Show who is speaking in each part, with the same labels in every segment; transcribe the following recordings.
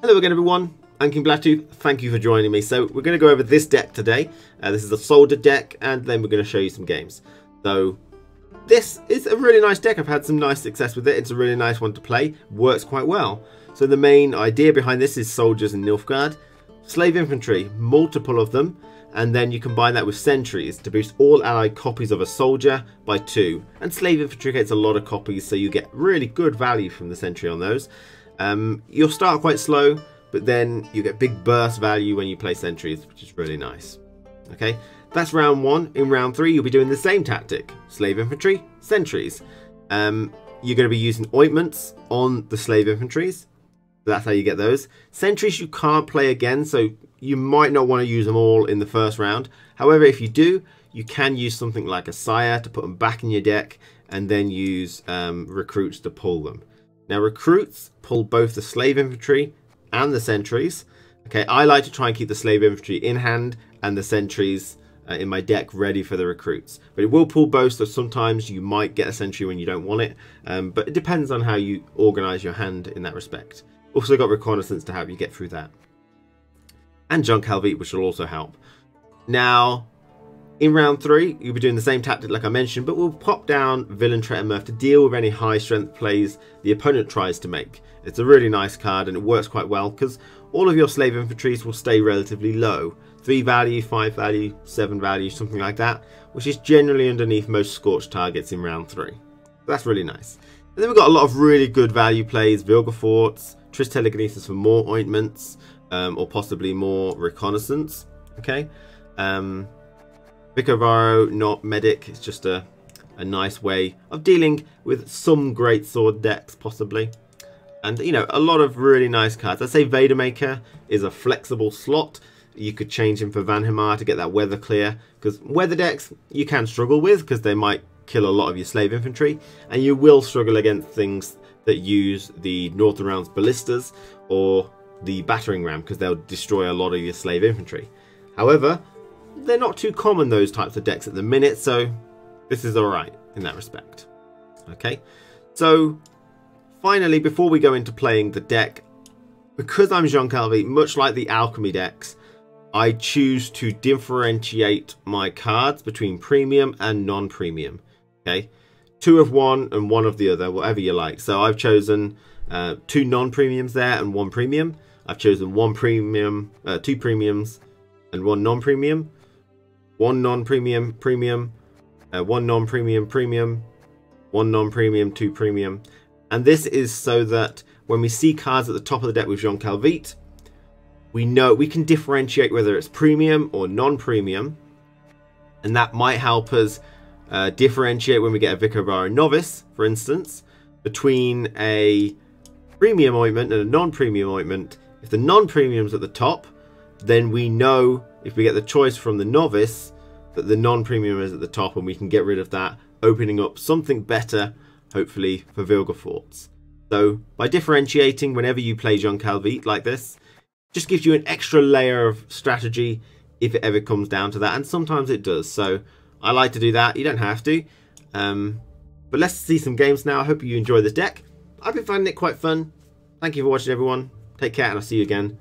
Speaker 1: Hello again everyone, I'm KingBlackToof, thank you for joining me. So we're going to go over this deck today. This is a soldier deck, and then we're going to show you some games. So this is a really nice deck. I've had some nice success with it. It's a really nice one to play, works quite well. So the main idea behind this is soldiers and Nilfgaard, slave infantry, multiple of them, and then you combine that with sentries to boost all allied copies of a soldier by 2. And slave infantry gets a lot of copies, so you get really good value from the sentry on those. You'll start quite slow, but then you get big burst value when you play sentries, which is really nice. Okay, that's round 1. In round 3, you'll be doing the same tactic: slave infantry, sentries. You're going to be using ointments on the slave infantries. That's how you get those. Sentries you can't play again, so you might not want to use them all in the first round. However, if you do, you can use something like a sire to put them back in your deck, and then use recruits to pull them. Now, recruits pull both the slave infantry and the sentries. Okay, I like to try and keep the slave infantry in hand and the sentries in my deck ready for the recruits. But it will pull both, so sometimes you might get a sentry when you don't want it. But it depends on how you organise your hand in that respect. Also got reconnaissance to help you get through that. And junk Helvete, which will also help. Now, in round 3, you'll be doing the same tactic like I mentioned, but we'll pop down Villain Tretamurf to deal with any high strength plays the opponent tries to make. It's a really nice card and it works quite well because all of your slave infantries will stay relatively low. 3 value, 5 value, 7 value, something like that, which is generally underneath most scorched targets in round 3. That's really nice. And then we've got a lot of really good value plays: Vilgefortz, Triss Telekinesis for more ointments, or possibly more reconnaissance. Okay. Vicar of Varro, not medic. It's just a nice way of dealing with some great sword decks, possibly. And, you know, a lot of really nice cards. I'd say Vadermaker is a flexible slot. You could change him for Vanhamar to get that weather clear. Because weather decks you can struggle with because they might kill a lot of your slave infantry. And you will struggle against things that use the Northern Realms Ballistas or the Battering Ram because they'll destroy a lot of your slave infantry. However, they're not too common, those types of decks at the minute, so this is alright in that respect. Okay, so finally, before we go into playing the deck, because I'm Jean Calvi, much like the alchemy decks, I choose to differentiate my cards between premium and non-premium. Okay, 2 of one and 1 of the other, whatever you like. So I've chosen 2 non-premiums there and 1 premium. I've chosen 1 premium, 2 premiums and 1 non-premium. 1 non-premium premium, 1 non-premium premium, 1 non-premium, 2 premium. And this is so that when we see cards at the top of the deck with Jean Calvete, we know we can differentiate whether it's premium or non-premium, and that might help us differentiate when we get a Vicar of Varro Novice, for instance, between a premium ointment and a non-premium ointment. If the non-premium's at the top, then we know, if we get the choice from the novice, that the non-premium is at the top, and we can get rid of that, opening up something better, hopefully, for Vilgefortz. So by differentiating whenever you play Jean Calvete like this, just gives you an extra layer of strategy if it ever comes down to that, and sometimes it does. So I like to do that. You don't have to. But let's see some games now. I hope you enjoy this deck. I've been finding it quite fun. Thank you for watching, everyone. Take care, and I'll see you again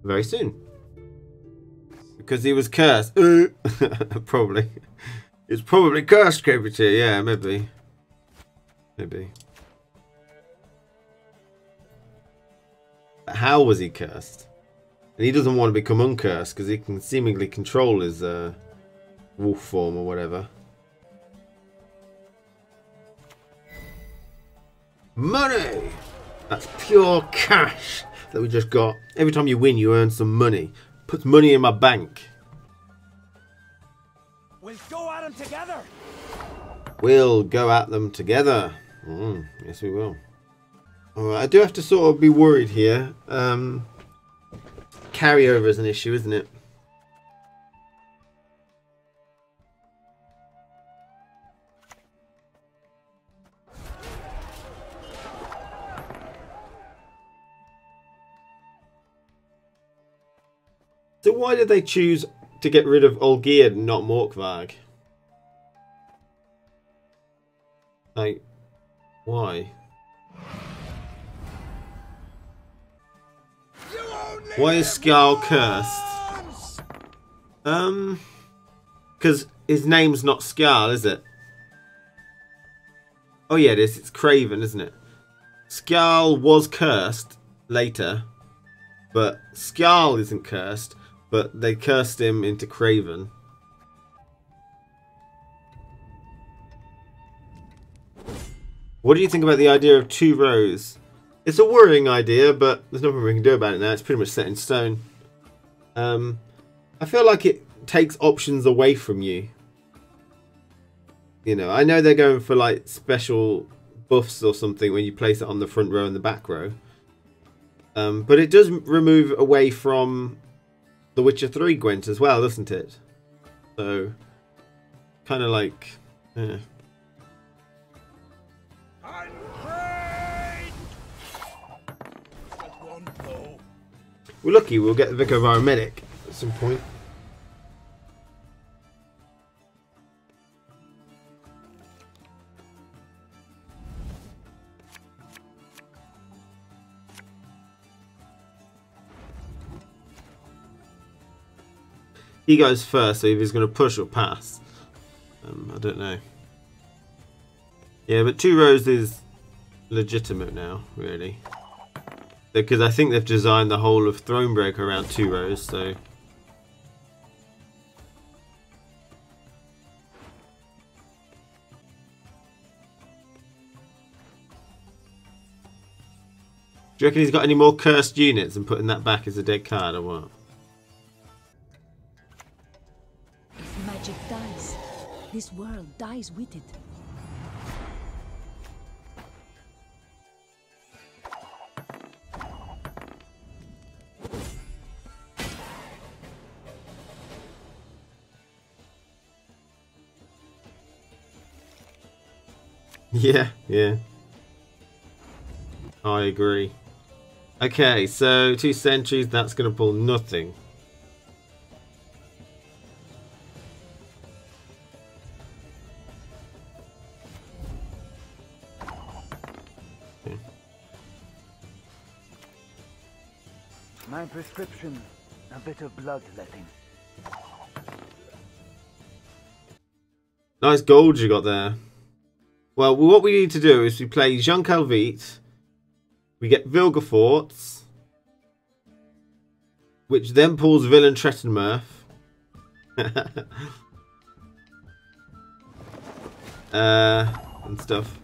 Speaker 1: very soon. Because he was cursed. Probably. It's probably cursed, KBT. Yeah, maybe. Maybe. But how was he cursed? And he doesn't want to become uncursed because he can seemingly control his wolf form or whatever. Money! That's pure cash that we just got. Every time you win, you earn some money. Puts money in my bank.
Speaker 2: We'll go at them together.
Speaker 1: We'll go at them together. Yes, we will. Alright, I do have to sort of be worried here. Carryover is an issue, isn't it? So why did they choose to get rid of Olgierd and not Morkvarg? Like, why?
Speaker 2: You
Speaker 1: Why is Skjarl cursed? Because his name's not Skjarl, is it? Oh yeah, it is. It's Craven, isn't it? Skjarl was cursed later, but Skjarl isn't cursed, but they cursed him into Craven. What do you think about the idea of 2 rows? It's a worrying idea, but there's nothing we can do about it now. It's pretty much set in stone. I feel like it takes options away from you. You know, I know they're going for like special buffs or something when you place it on the front row and the back row. But it does remove away from The Witcher 3 Gwent as well, doesn't it? So, kind of like... We're lucky we'll get the Vicar of our medic at some point. He goes first, so if he's going to push or pass. I don't know. Yeah, but 2 rows is legitimate now, really. Because I think they've designed the whole of Thronebreaker around 2 rows, so... Do you reckon he's got any more cursed units and putting that back as a dead card or what?
Speaker 3: If magic dies, this world dies with it.
Speaker 1: Yeah. I agree. Okay, so 2 sentries, that's going to pull nothing. Okay.
Speaker 2: My prescription, a bit of bloodletting.
Speaker 1: Nice gold you got there. Well, what we need to do is we play Jean Calvite, we get Vilgefortz, which then pulls Villain Trettenmurph. And stuff.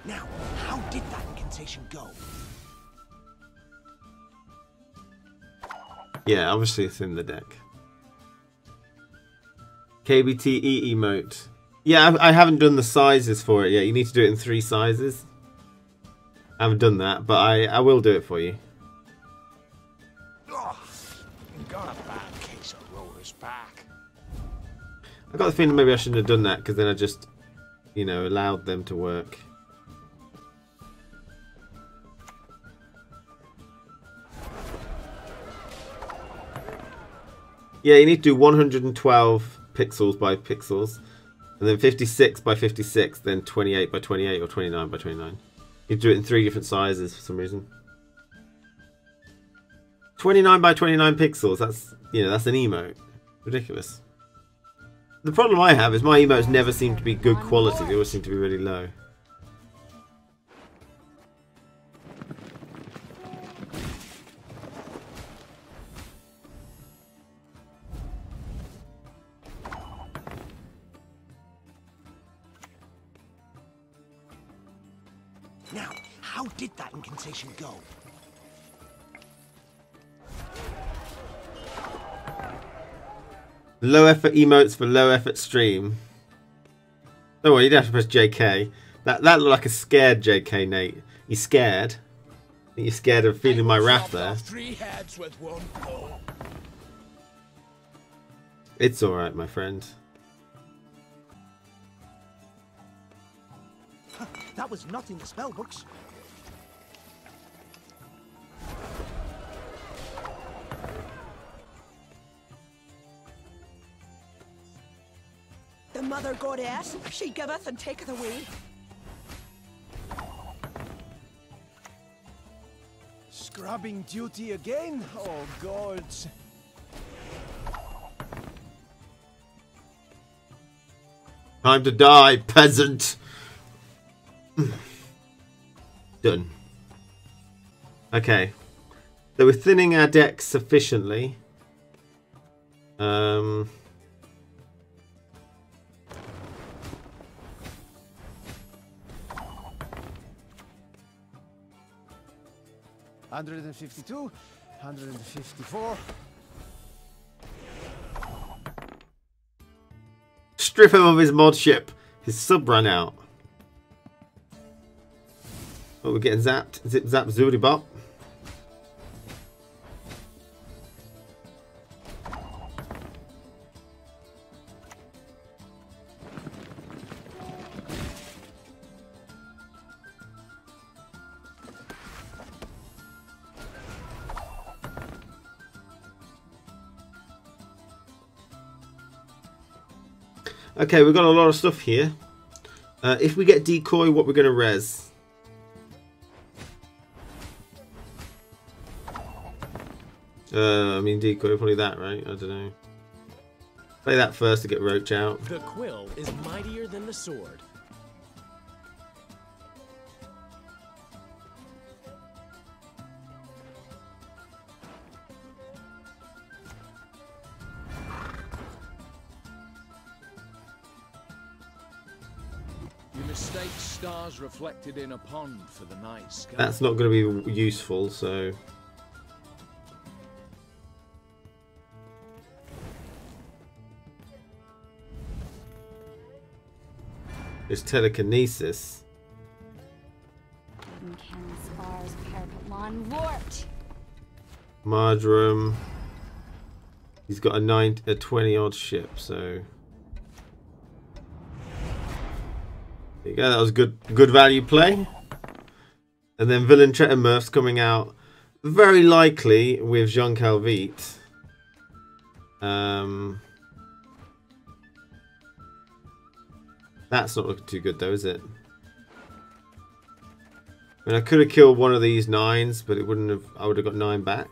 Speaker 2: Now, how did that incantation go?
Speaker 1: Yeah, obviously it's in the deck. KBTE emote. Yeah, I haven't done the sizes for it yet. You need to do it in 3 sizes. I haven't done that, but I will do it for you.
Speaker 2: Ugh, got a bad case of roller's back.
Speaker 1: I got the feeling maybe I shouldn't have done that because then I just, you know, allowed them to work. Yeah, you need to do 112 pixels by pixels, and then 56 by 56, then 28 by 28 or 29 by 29. You do it in 3 different sizes for some reason. 29 by 29 pixels, that's, you know, that's an emote. Ridiculous. The problem I have is my emotes never seem to be good quality, they always seem to be really low.
Speaker 2: Now, how did that incantation go?
Speaker 1: Low effort emotes for low effort stream. Don't worry, you don't have to press JK. That looked like a scared JK, Nate. You scared? I think you're scared of feeling my wrath there.
Speaker 2: 3 heads with 1 blow.
Speaker 1: It's alright, my friend.
Speaker 2: That was not in the spell books.
Speaker 4: mother goddess. She giveth and taketh away.
Speaker 2: Scrubbing duty again? Oh, gods.
Speaker 1: Time to die, peasant. Done. Okay. So we're thinning our decks sufficiently. $152,
Speaker 2: $154.
Speaker 1: Strip him of his mod ship. His sub ran out. Oh, we're getting zapped. Zip zap zoody bop. Okay, we've got a lot of stuff here. If we get decoy, what we're going to res? I mean decoy, probably that, right? I don't know. Play that first to get roach out.
Speaker 5: The quill is mightier than the sword.
Speaker 2: You mistake stars reflected in a pond for the night sky.
Speaker 1: That's not going to be useful, so... It's telekinesis. Marjoram. He's got a 20 odd ship, so there you go. That was good value play. And then Villain Tretamurph's coming out very likely with Jean Calvite. That's not looking too good though, is it? I mean, I could have killed one of these 9s, but it wouldn't have. I would have got 9 back.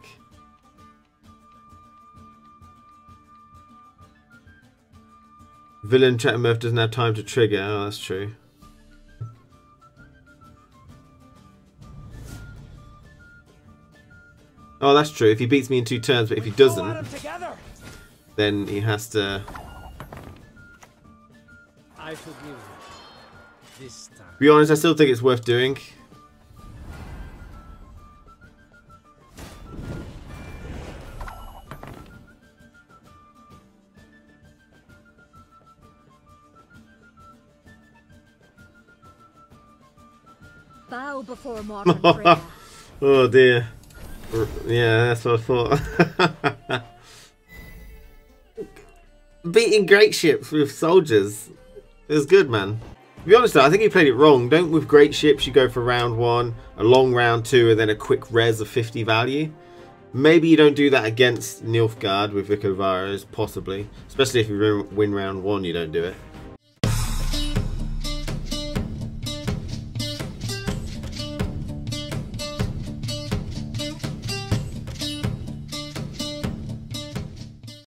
Speaker 1: Villain Tretamurph doesn't have time to trigger. Oh, that's true. Oh, that's true. If he beats me in 2 turns, but if he doesn't, then he has to.
Speaker 5: I forgive you. This time.
Speaker 1: To be honest, I still think it's worth doing.
Speaker 3: Bow before modern prayer.
Speaker 1: Oh dear. Yeah, that's what I thought. Beating great ships with soldiers. It was good, man. To be honest though, I think he played it wrong. Don't with great ships you go for round 1, a long round 2, and then a quick res of 50 value. Maybe you don't do that against Nilfgaard with Vicar Varas, possibly. Especially if you win round 1, you don't do it.